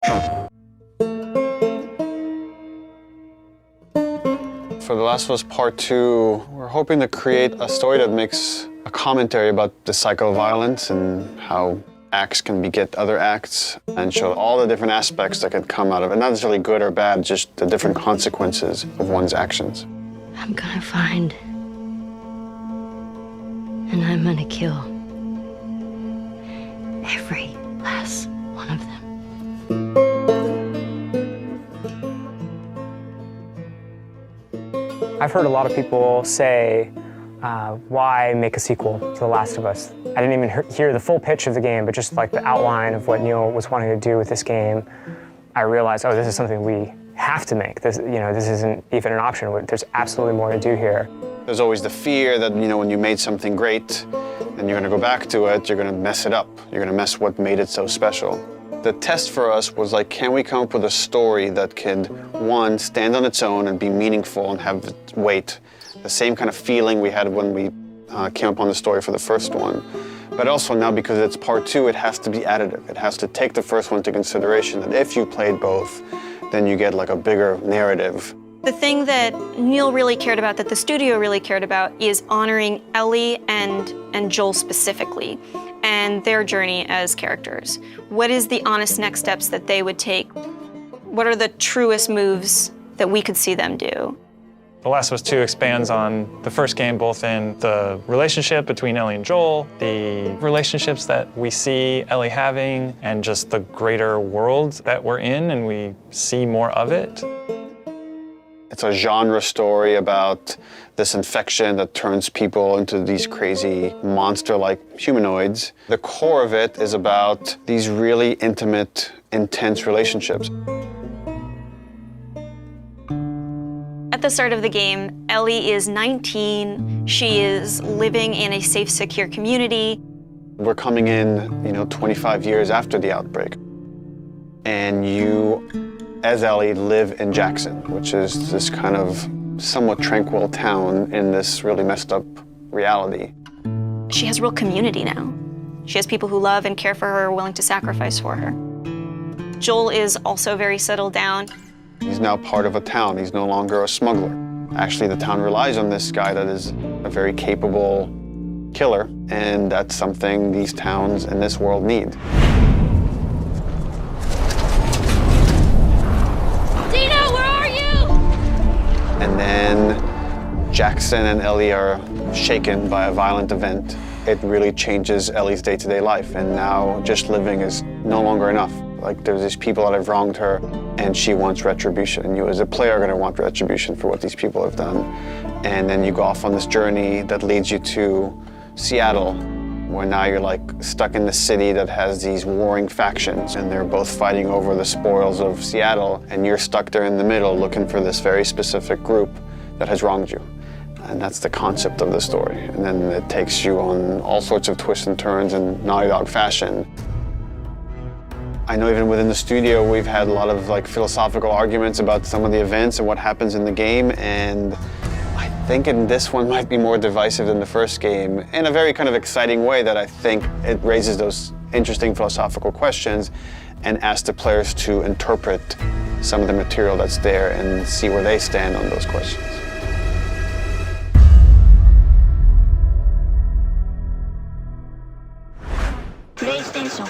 For The Last of Us Part 2, we're hoping to create a story that makes a commentary about the cycle of violence and how acts can beget other acts and show all the different aspects that could come out of it. Not necessarily good or bad, just the different consequences of one's actions. I'm gonna find, and I'm gonna kill every last one of them. I've heard a lot of people say, why make a sequel to The Last of Us? I didn't even hear the full pitch of the game, but just like the outline of what Neil was wanting to do with this game, I realized, oh, this is something we have to make. This isn't even an option. There's absolutely more to do here. There's always the fear that, when you made something great and you're going to go back to it, you're going to mess it up. You're going to mess what made it so special. The test for us was like, can we come up with a story that could, one, stand on its own and be meaningful and have weight? The same kind of feeling we had when we came upon the story for the first one. But also now, because it's part 2, it has to be additive. It has to take the first one into consideration, that if you played both, then you get like a bigger narrative. The thing that Neil really cared about, that the studio really cared about, is honoring Ellie and Joel specifically, and their journey as characters. What is the honest next steps that they would take? What are the truest moves that we could see them do? The Last of Us 2 expands on the first game, both in the relationship between Ellie and Joel, the relationships that we see Ellie having, and just the greater world that we're in, and we see more of it. It's a genre story about this infection that turns people into these crazy monster-like humanoids. The core of it is about these really intimate, intense relationships. At the start of the game, Ellie is 19. She is living in a safe, secure community. We're coming in, 25 years after the outbreak. And you, as Ellie, live in Jackson, which is this kind of somewhat tranquil town in this really messed up reality. She has real community now. She has people who love and care for her, willing to sacrifice for her. Joel is also very settled down. He's now part of a town. He's no longer a smuggler. Actually, the town relies on this guy that is a very capable killer, and that's something these towns in this world need. Dina, where are you? And then Jackson and Ellie are shaken by a violent event. It really changes Ellie's day-to-day life, and now just living is no longer enough. Like, there's these people that have wronged her, and she wants retribution. And you as a player are gonna want retribution for what these people have done. And then you go off on this journey that leads you to Seattle, where now you're like stuck in the city that has these warring factions, and they're both fighting over the spoils of Seattle, and you're stuck there in the middle looking for this very specific group that has wronged you. And that's the concept of the story. And then it takes you on all sorts of twists and turns in Naughty Dog fashion. I know even within the studio, we've had a lot of philosophical arguments about some of the events and what happens in the game, and I think in this one might be more divisive than the first game in a very kind of exciting way that I think it raises those interesting philosophical questions and asks the players to interpret some of the material that's there and see where they stand on those questions. PlayStation